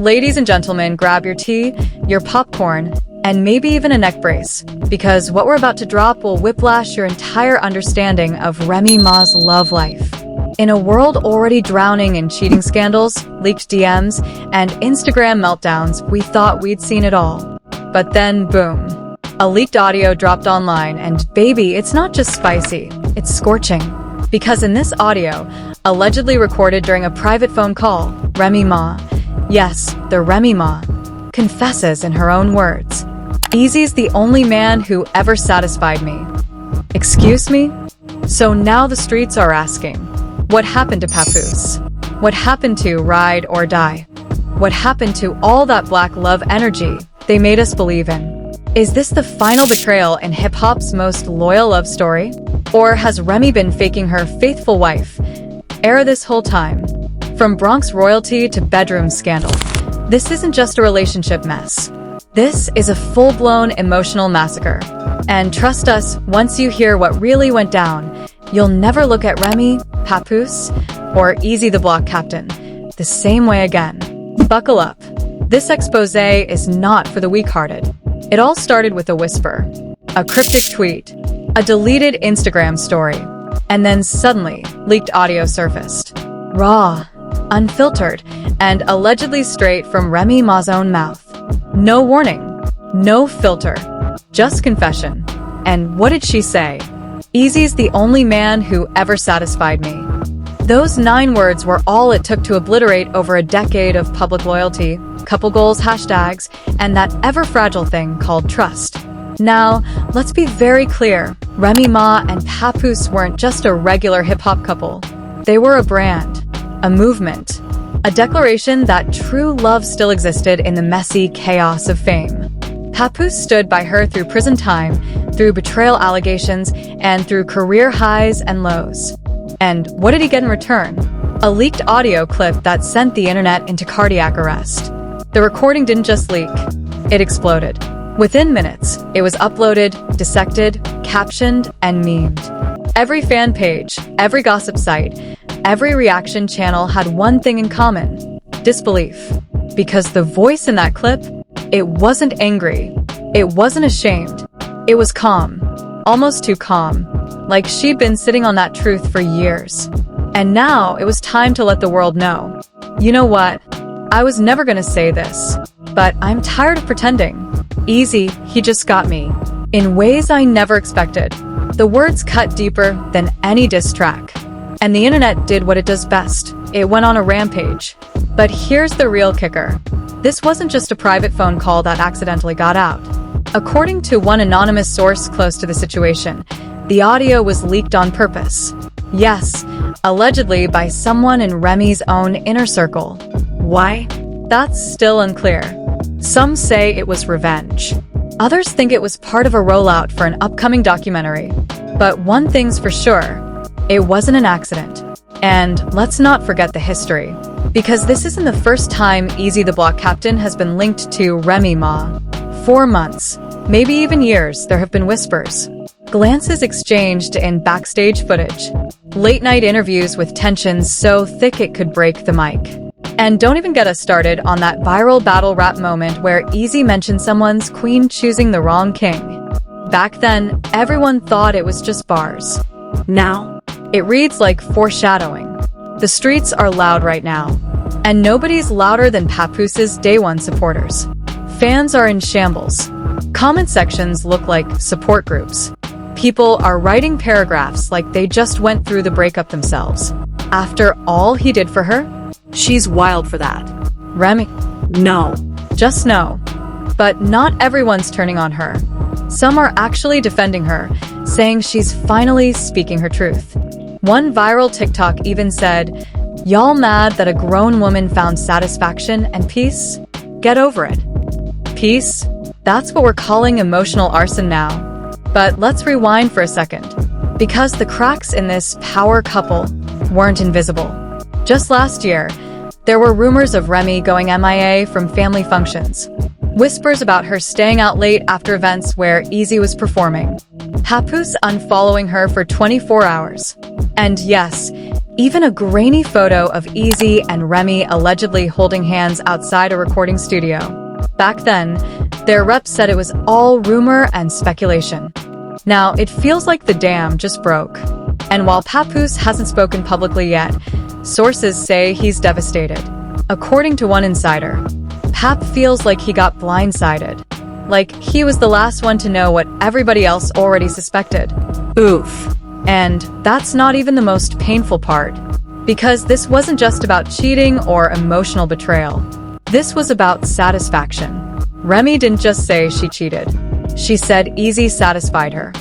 Ladies and gentlemen, grab your tea, your popcorn, and maybe even a neck brace, because what we're about to drop will whiplash your entire understanding of Remy Ma's love life. In a world already drowning in cheating scandals, leaked DMs, and Instagram meltdowns, we thought we'd seen it all. But then, boom. A leaked audio dropped online, and baby, it's not just spicy, it's scorching. Because in this audio, allegedly recorded during a private phone call, Remy Ma, yes, the Remy Ma, confesses in her own words, "Eazy's the only man who ever satisfied me." Excuse me? So now the streets are asking, what happened to Papoose? What happened to Ride or Die? What happened to all that black love energy they made us believe in? Is this the final betrayal in hip-hop's most loyal love story? Or has Remy been faking her faithful wife era this whole time? From Bronx royalty to bedroom scandal, this isn't just a relationship mess. This is a full-blown emotional massacre. And trust us, once you hear what really went down, you'll never look at Remy, Papoose, or Eazy The Block Captain the same way again. Buckle up. This exposé is not for the weak-hearted. It all started with a whisper, a cryptic tweet, a deleted Instagram story, and then suddenly, leaked audio surfaced. Raw, unfiltered, and allegedly straight from Remy Ma's own mouth. No warning, no filter, just confession. And what did she say? "Eazy's the only man who ever satisfied me." Those 9 words were all it took to obliterate over a decade of public loyalty, couple goals hashtags, and that ever-fragile thing called trust. Now, let's be very clear, Remy Ma and Papoose weren't just a regular hip-hop couple. They were a brand, a movement, a declaration that true love still existed in the messy chaos of fame. Papoose stood by her through prison time, through betrayal allegations, and through career highs and lows. And what did he get in return? A leaked audio clip that sent the internet into cardiac arrest. The recording didn't just leak, it exploded. Within minutes, it was uploaded, dissected, captioned, and memed. Every fan page, every gossip site, every reaction channel had one thing in common: disbelief. Because the voice in that clip, it wasn't angry, it wasn't ashamed, it was calm, almost too calm, like she'd been sitting on that truth for years. And now it was time to let the world know. You know what? I was never gonna say this, but I'm tired of pretending. Eazy, he just got me. In ways I never expected. The words cut deeper than any diss track. And the internet did what it does best. It went on a rampage. But here's the real kicker. This wasn't just a private phone call that accidentally got out. According to one anonymous source close to the situation, the audio was leaked on purpose. Yes, allegedly by someone in Remy's own inner circle. Why? That's still unclear. Some say it was revenge. Others think it was part of a rollout for an upcoming documentary. But one thing's for sure, it wasn't an accident. And let's not forget the history. Because this isn't the first time Eazy The Block Captain has been linked to Remy Ma. For months, maybe even years, there have been whispers. Glances exchanged in backstage footage. Late-night interviews with tensions so thick it could break the mic. And don't even get us started on that viral battle rap moment where Eazy mentioned someone's queen choosing the wrong king. Back then, everyone thought it was just bars. Now, it reads like foreshadowing. The streets are loud right now. And nobody's louder than Papoose's Day One supporters. Fans are in shambles. Comment sections look like support groups. People are writing paragraphs like they just went through the breakup themselves. After all he did for her? She's wild for that. Remy? No. Just no. But not everyone's turning on her. Some are actually defending her, saying she's finally speaking her truth. One viral TikTok even said, "Y'all mad that a grown woman found satisfaction and peace? Get over it." Peace? That's what we're calling emotional arson now. But let's rewind for a second. Because the cracks in this power couple weren't invisible. Just last year, there were rumors of Remy going MIA from family functions. Whispers about her staying out late after events where Eazy was performing. Papoose unfollowing her for 24 hours. And yes, even a grainy photo of Eazy and Remy allegedly holding hands outside a recording studio. Back then, their reps said it was all rumor and speculation. Now, it feels like the dam just broke. And while Papoose hasn't spoken publicly yet, sources say he's devastated. According to one insider, Pap feels like he got blindsided. Like he was the last one to know what everybody else already suspected. Oof. And that's not even the most painful part. Because this wasn't just about cheating or emotional betrayal. This was about satisfaction. Remy didn't just say she cheated. She said Eazy satisfied her.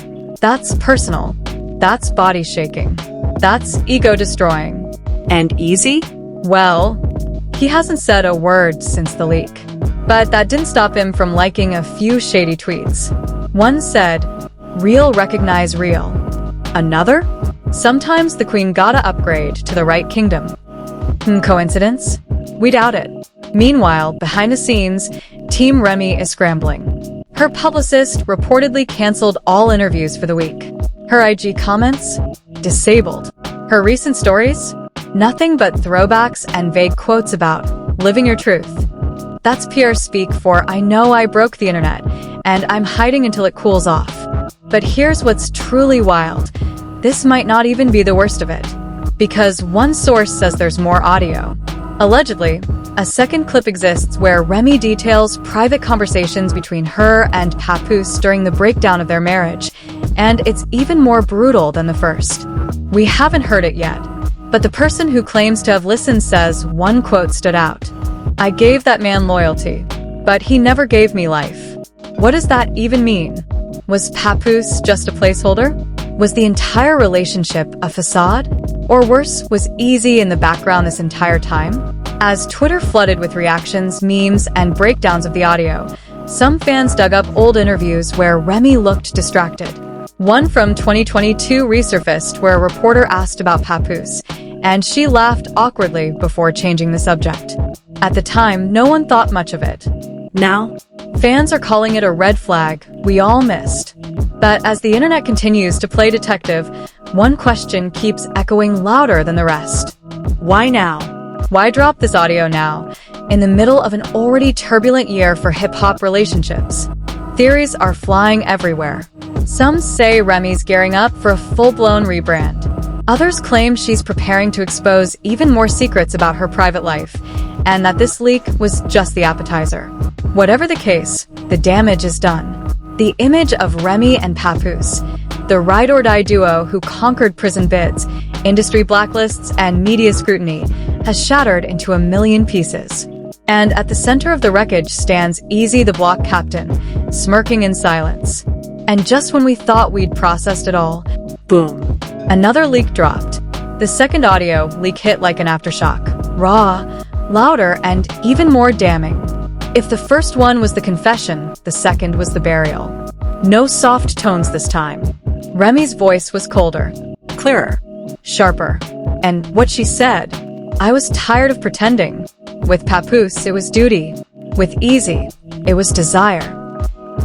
That's personal. That's body shaking. That's ego destroying. And Eazy? Well, he hasn't said a word since the leak. But that didn't stop him from liking a few shady tweets. One said, "Real recognize real." Another? "Sometimes the queen gotta upgrade to the right kingdom." Coincidence? We doubt it. Meanwhile, behind the scenes, Team Remy is scrambling. Her publicist reportedly canceled all interviews for the week. Her IG comments? Disabled. Her recent stories? Nothing but throwbacks and vague quotes about living your truth. That's PR speak for "I know I broke the internet, and I'm hiding until it cools off." But here's what's truly wild. This might not even be the worst of it. Because one source says there's more audio. Allegedly, a second clip exists where Remy details private conversations between her and Papoose during the breakdown of their marriage, and it's even more brutal than the first. We haven't heard it yet, but the person who claims to have listened says one quote stood out. "I gave that man loyalty, but he never gave me life." What does that even mean? Was Papoose just a placeholder? Was the entire relationship a facade? Or worse, was Eazy in the background this entire time? As Twitter flooded with reactions, memes, and breakdowns of the audio, some fans dug up old interviews where Remy looked distracted. One from 2022 resurfaced where a reporter asked about Papoose, and she laughed awkwardly before changing the subject. At the time, no one thought much of it. Now, fans are calling it a red flag we all missed. But as the internet continues to play detective, one question keeps echoing louder than the rest. Why now? Why drop this audio now, in the middle of an already turbulent year for hip-hop relationships? Theories are flying everywhere. Some say Remy's gearing up for a full-blown rebrand. Others claim she's preparing to expose even more secrets about her private life, and that this leak was just the appetizer. Whatever the case, the damage is done. The image of Remy and Papoose, the ride-or-die duo who conquered prison bids, industry blacklists, and media scrutiny, has shattered into a million pieces. And at the center of the wreckage stands Eazy The Block Captain, smirking in silence. And just when we thought we'd processed it all, boom, another leak dropped. The second audio leak hit like an aftershock. Raw, louder, and even more damning. If the first one was the confession, the second was the burial. No soft tones this time. Remy's voice was colder, clearer, sharper. And what she said, "I was tired of pretending." With Papoose, it was duty. With Eazy, it was desire.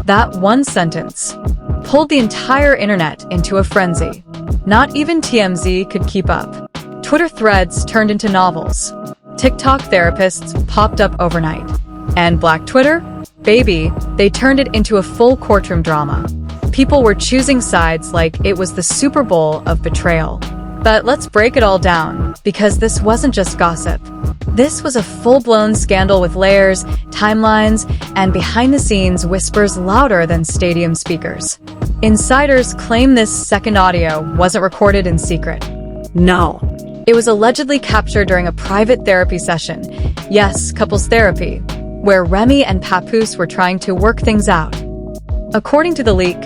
That one sentence pulled the entire internet into a frenzy. Not even TMZ could keep up. Twitter threads turned into novels. TikTok therapists popped up overnight. And Black Twitter? Baby, they turned it into a full courtroom drama. People were choosing sides like it was the Super Bowl of betrayal. But let's break it all down, because this wasn't just gossip. This was a full-blown scandal with layers, timelines, and behind-the-scenes whispers louder than stadium speakers. Insiders claim this second audio wasn't recorded in secret. No. It was allegedly captured during a private therapy session. Yes, couples therapy, where Remy and Papoose were trying to work things out. According to the leak,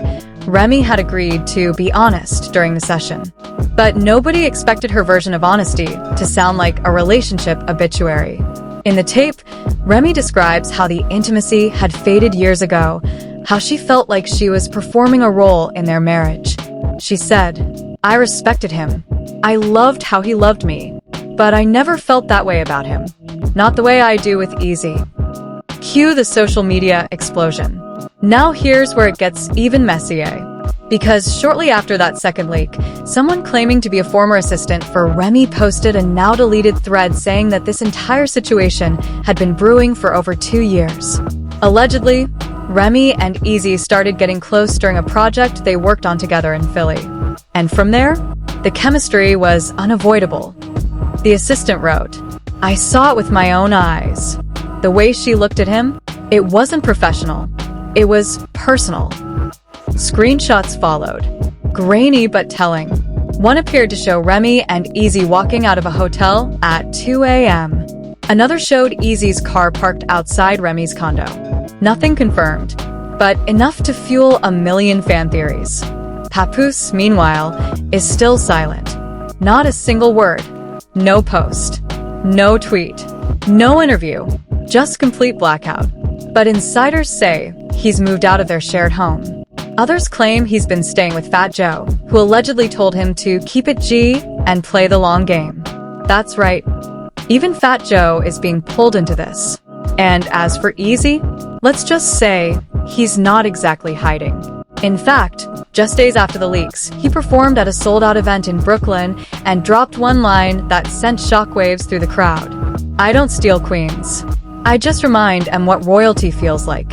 Remy had agreed to be honest during the session. But nobody expected her version of honesty to sound like a relationship obituary. In the tape, Remy describes how the intimacy had faded years ago, how she felt like she was performing a role in their marriage. She said, "I respected him. I loved how he loved me. But I never felt that way about him. Not the way I do with Eazy." Cue the social media explosion. Now here's where it gets even messier. Because shortly after that second leak, someone claiming to be a former assistant for Remy posted a now-deleted thread saying that this entire situation had been brewing for over 2 years. Allegedly, Remy and Eazy started getting close during a project they worked on together in Philly. And from there, the chemistry was unavoidable. The assistant wrote, "I saw it with my own eyes. The way she looked at him, it wasn't professional. It was personal." Screenshots followed, grainy but telling. One appeared to show Remy and Eazy walking out of a hotel at 2 a.m. Another showed Eazy's car parked outside Remy's condo. Nothing confirmed, but enough to fuel a million fan theories. Papoose, meanwhile, is still silent. Not a single word. No post. No tweet. No interview. Just complete blackout. But insiders say he's moved out of their shared home. Others claim he's been staying with Fat Joe, who allegedly told him to keep it G and play the long game. That's right. Even Fat Joe is being pulled into this. And as for Eazy, let's just say he's not exactly hiding. In fact, just days after the leaks, he performed at a sold-out event in Brooklyn and dropped one line that sent shockwaves through the crowd. "I don't steal queens. I just remind em what royalty feels like."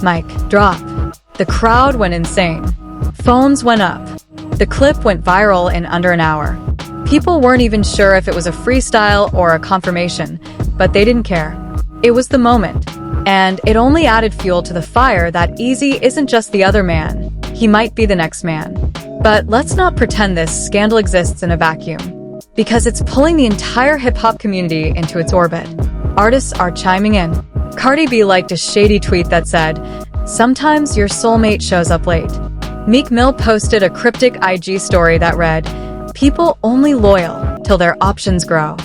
Mic drop. The crowd went insane. Phones went up. The clip went viral in under an hour. People weren't even sure if it was a freestyle or a confirmation, but they didn't care. It was the moment. And it only added fuel to the fire that Eazy isn't just the other man. He might be the next man. But let's not pretend this scandal exists in a vacuum, because it's pulling the entire hip-hop community into its orbit. Artists are chiming in. Cardi B liked a shady tweet that said, "Sometimes your soulmate shows up late." Meek Mill posted a cryptic IG story that read, "People only loyal till their options grow."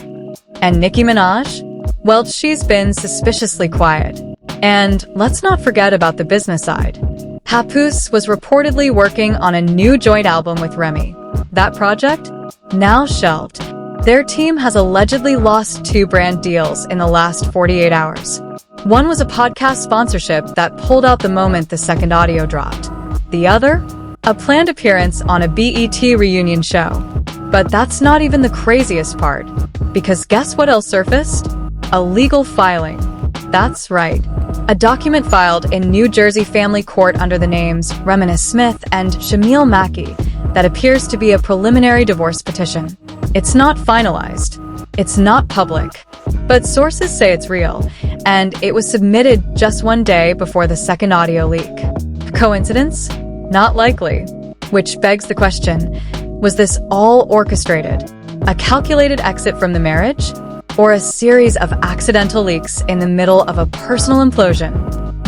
And Nicki Minaj? Well, she's been suspiciously quiet. And let's not forget about the business side. Papoose was reportedly working on a new joint album with Remy. That project? Now shelved. Their team has allegedly lost 2 brand deals in the last 48 hours. One was a podcast sponsorship that pulled out the moment the second audio dropped. The other? A planned appearance on a BET reunion show. But that's not even the craziest part. Because guess what else surfaced? A legal filing. That's right. A document filed in New Jersey family court under the names Remy Smith and Shamil Mackey that appears to be a preliminary divorce petition. It's not finalized. It's not public. But sources say it's real, and it was submitted just one day before the second audio leak. Coincidence? Not likely. Which begs the question, was this all orchestrated? A calculated exit from the marriage? Or a series of accidental leaks in the middle of a personal implosion?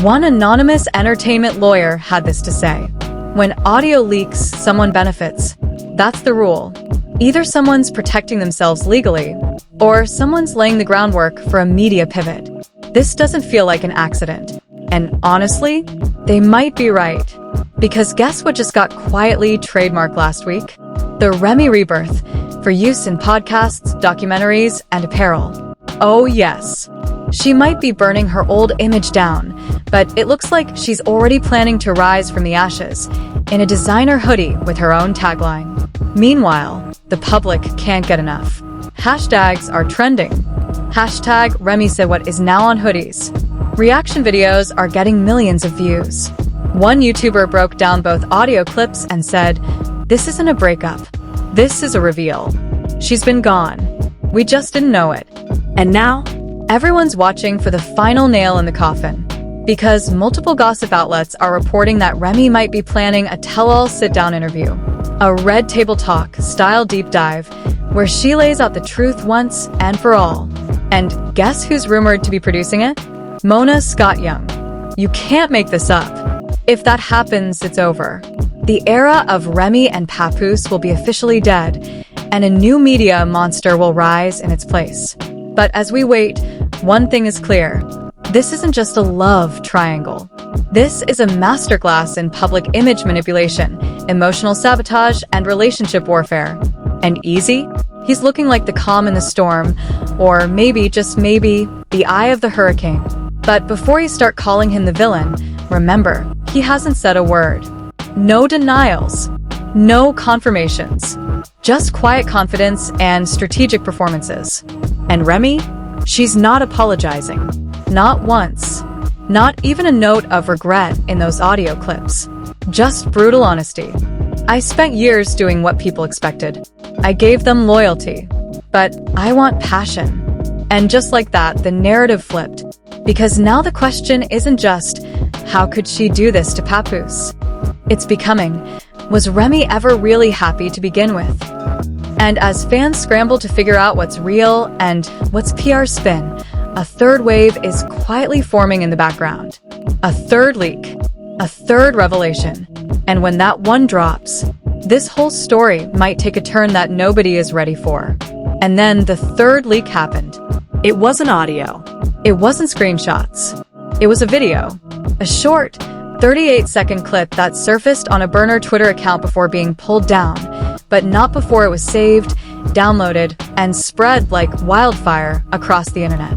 One anonymous entertainment lawyer had this to say. When audio leaks, someone benefits. That's the rule. Either someone's protecting themselves legally, or someone's laying the groundwork for a media pivot. This doesn't feel like an accident. And honestly, they might be right. Because guess what just got quietly trademarked last week? The Remy Rebirth, for use in podcasts, documentaries, and apparel. Oh yes. She might be burning her old image down, but it looks like she's already planning to rise from the ashes in a designer hoodie with her own tagline. Meanwhile, the public can't get enough. Hashtags are trending. Hashtag Remy said what is now on hoodies. Reaction videos are getting millions of views. One YouTuber broke down both audio clips and said, "This isn't a breakup. This is a reveal. She's been gone. We just didn't know it." And now, everyone's watching for the final nail in the coffin. Because multiple gossip outlets are reporting that Remy might be planning a tell-all sit-down interview. A Red Table Talk style deep dive where she lays out the truth once and for all. And guess who's rumored to be producing it? Mona Scott Young. You can't make this up. If that happens, it's over. The era of Remy and Papoose will be officially dead, and a new media monster will rise in its place. But as we wait, one thing is clear. This isn't just a love triangle. This is a masterclass in public image manipulation, emotional sabotage, and relationship warfare. And Eazy? He's looking like the calm in the storm, or maybe, just maybe, the eye of the hurricane. But before you start calling him the villain, remember, he hasn't said a word. No denials. No confirmations. Just quiet confidence and strategic performances. And Remy? She's not apologizing. Not once. Not even a note of regret in those audio clips. Just brutal honesty. I spent years doing what people expected. I gave them loyalty. But I want passion. And just like that, the narrative flipped. Because now the question isn't just, how could she do this to Papoose? It's becoming, was Remy ever really happy to begin with? And as fans scramble to figure out what's real and what's PR spin, a third wave is quietly forming in the background. A third leak. A third revelation. And when that one drops, this whole story might take a turn that nobody is ready for. And then the third leak happened. It wasn't audio. It wasn't screenshots. It was a video. A short, 38-second clip that surfaced on a burner Twitter account before being pulled down, but not before it was saved, downloaded, and spread like wildfire across the internet.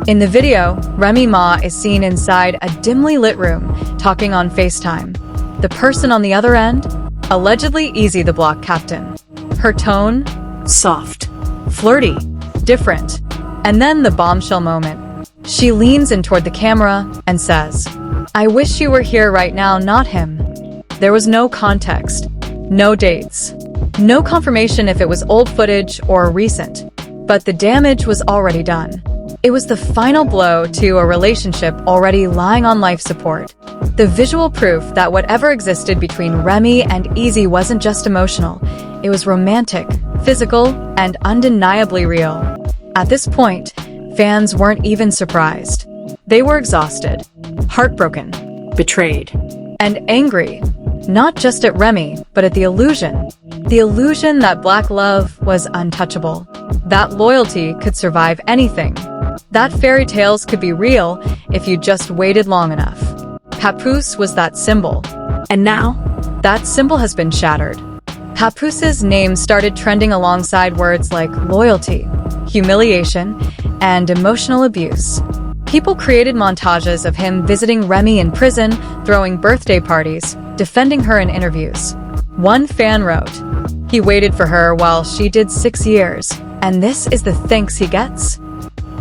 In the video, Remy Ma is seen inside a dimly lit room, talking on FaceTime. The person on the other end? Allegedly Eazy The Block Captain. Her tone? Soft. Flirty. Different. And then the bombshell moment. She leans in toward the camera and says, "I wish you were here right now, not him." There was no context. No dates. No confirmation if it was old footage or recent. But the damage was already done. It was the final blow to a relationship already lying on life support. The visual proof that whatever existed between Remy and Eazy wasn't just emotional. It was romantic, physical, and undeniably real. At this point, fans weren't even surprised. They were exhausted, heartbroken, betrayed, and angry. Not just at Remy, but at the illusion. The illusion that black love was untouchable. That loyalty could survive anything. That fairy tales could be real if you just waited long enough. Papoose was that symbol. And now, that symbol has been shattered. Papoose's name started trending alongside words like loyalty, humiliation, and emotional abuse. People created montages of him visiting Remy in prison, throwing birthday parties, defending her in interviews. One fan wrote, "He waited for her while she did 6 years, and this is the thanks he gets?"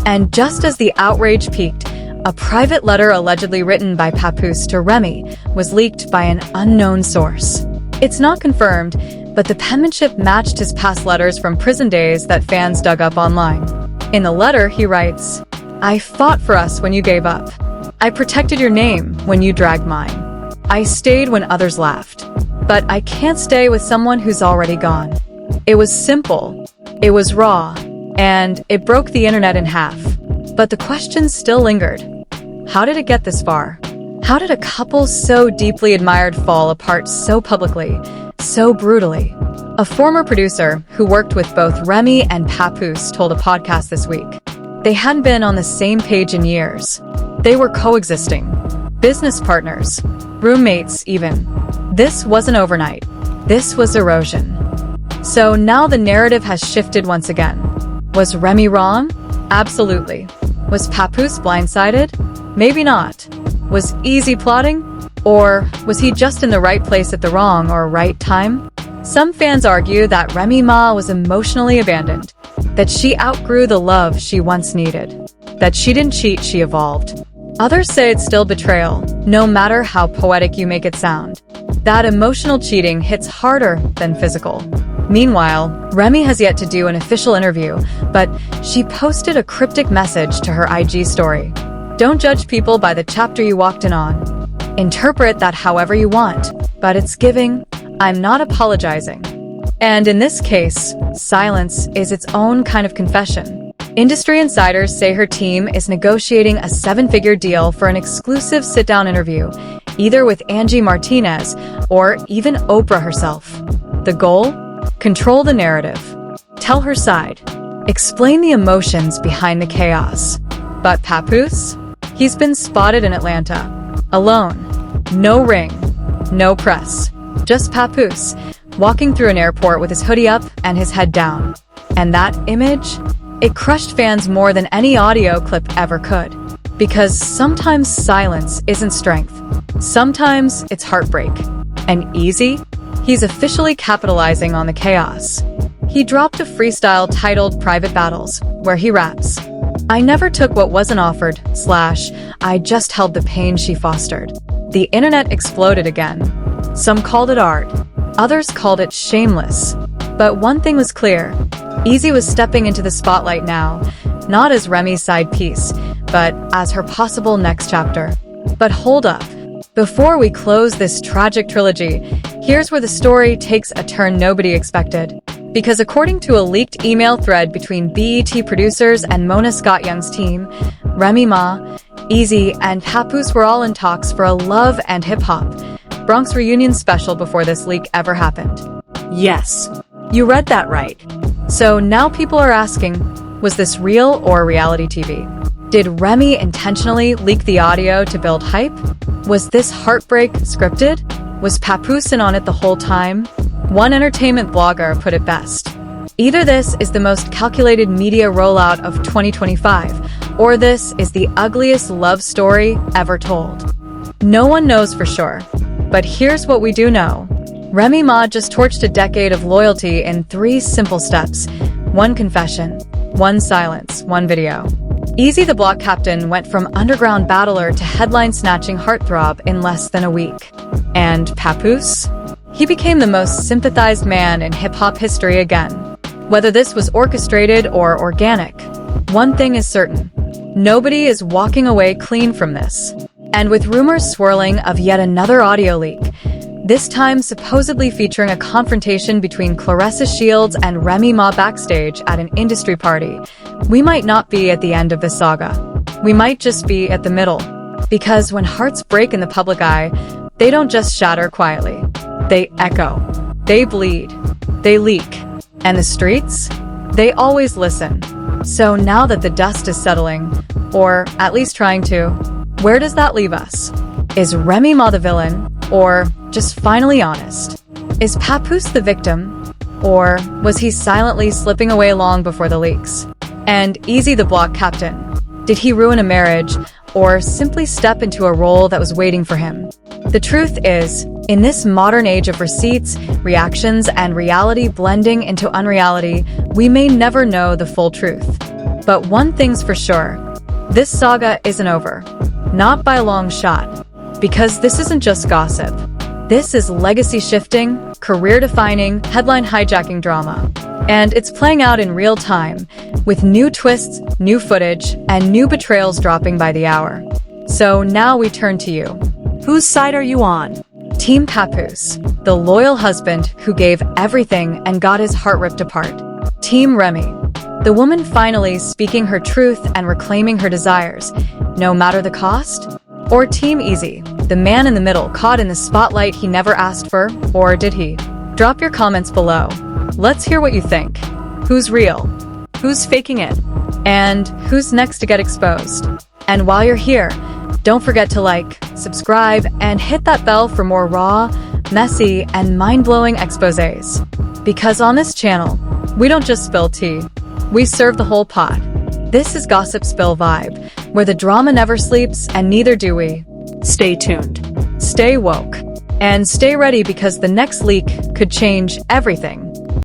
And just as the outrage peaked, a private letter allegedly written by Papoose to Remy was leaked by an unknown source. It's not confirmed, but the penmanship matched his past letters from prison days that fans dug up online. In the letter, he writes, "I fought for us when you gave up. I protected your name when you dragged mine. I stayed when others laughed. But I can't stay with someone who's already gone." It was simple, it was raw, and it broke the internet in half. But the questions still lingered. How did it get this far? How did a couple so deeply admired fall apart so publicly, so brutally? A former producer who worked with both Remy and Papoose told a podcast this week. They hadn't been on the same page in years. They were coexisting. Business partners. Roommates, even. This wasn't overnight. This was erosion. So now the narrative has shifted once again. Was Remy wrong? Absolutely. Was Papoose blindsided? Maybe not. Was Eazy plotting? Or was he just in the right place at the wrong or right time? Some fans argue that Remy Ma was emotionally abandoned, that she outgrew the love she once needed, that she didn't cheat, she evolved. Others say it's still betrayal, no matter how poetic you make it sound. That emotional cheating hits harder than physical. Meanwhile, Remy has yet to do an official interview, but she posted a cryptic message to her IG story. Don't judge people by the chapter you walked in on. Interpret that however you want, but it's giving, "I'm not apologizing." And in this case, silence is its own kind of confession. Industry insiders say her team is negotiating a 7-figure deal for an exclusive sit-down interview, either with Angie Martinez or even Oprah herself. The goal? Control the narrative. Tell her side. Explain the emotions behind the chaos. But Papoose? He's been spotted in Atlanta. Alone. No ring. No press. Just Papoose, walking through an airport with his hoodie up and his head down. And that image? It crushed fans more than any audio clip ever could. Because sometimes silence isn't strength. Sometimes it's heartbreak. And Eazy? He's officially capitalizing on the chaos. He dropped a freestyle titled Private Battles, where he raps, "I never took what wasn't offered, / I just held the pain she fostered." The internet exploded again. Some called it art, others called it shameless. But one thing was clear, Eazy was stepping into the spotlight now, not as Remy's side piece, but as her possible next chapter. But hold up. Before we close this tragic trilogy, here's where the story takes a turn nobody expected. Because according to a leaked email thread between BET producers and Mona Scott Young's team, Remy Ma, Eazy, and Papoose were all in talks for a love and hip-hop Bronx reunion special before this leak ever happened. Yes, you read that right. So now people are asking, was this real or reality TV? Did Remy intentionally leak the audio to build hype? Was this heartbreak scripted? Was Papoose in on it the whole time? One entertainment blogger put it best. Either this is the most calculated media rollout of 2025, or this is the ugliest love story ever told. No one knows for sure. But here's what we do know. Remy Ma just torched a decade of loyalty in 3 simple steps. 1 confession, 1 silence, 1 video. Eazy The Block Captain went from underground battler to headline-snatching heartthrob in less than a week. And Papoose? He became the most sympathized man in hip-hop history again. Whether this was orchestrated or organic, one thing is certain. Nobody is walking away clean from this. And with rumors swirling of yet another audio leak, this time supposedly featuring a confrontation between Clarissa Shields and Remy Ma backstage at an industry party, we might not be at the end of this saga. We might just be at the middle. Because when hearts break in the public eye, they don't just shatter quietly. They echo. They bleed. They leak. And the streets? They always listen. So now that the dust is settling, or at least trying to, where does that leave us? Is Remy Ma the villain, or just finally honest? Is Papoose the victim, or was he silently slipping away long before the leaks? And Eazy The Block Captain, did he ruin a marriage, or simply step into a role that was waiting for him? The truth is, in this modern age of receipts, reactions, and reality blending into unreality, we may never know the full truth. But one thing's for sure, this saga isn't over. Not by a long shot. Because this isn't just gossip. This is legacy-shifting, career-defining, headline-hijacking drama. And it's playing out in real time, with new twists, new footage, and new betrayals dropping by the hour. So now we turn to you. Whose side are you on? Team Papoose, the loyal husband who gave everything and got his heart ripped apart. Team Remy, the woman finally speaking her truth and reclaiming her desires, no matter the cost? Or Team Eazy, the man in the middle caught in the spotlight he never asked for, or did he? Drop your comments below. Let's hear what you think. Who's real? Who's faking it? And who's next to get exposed? And while you're here, don't forget to like, subscribe, and hit that bell for more raw, messy, and mind-blowing exposés. Because on this channel, we don't just spill tea, we serve the whole pot. This is Gossip Spill Vibe, where the drama never sleeps and neither do we. Stay tuned, stay woke, and stay ready because the next leak could change everything.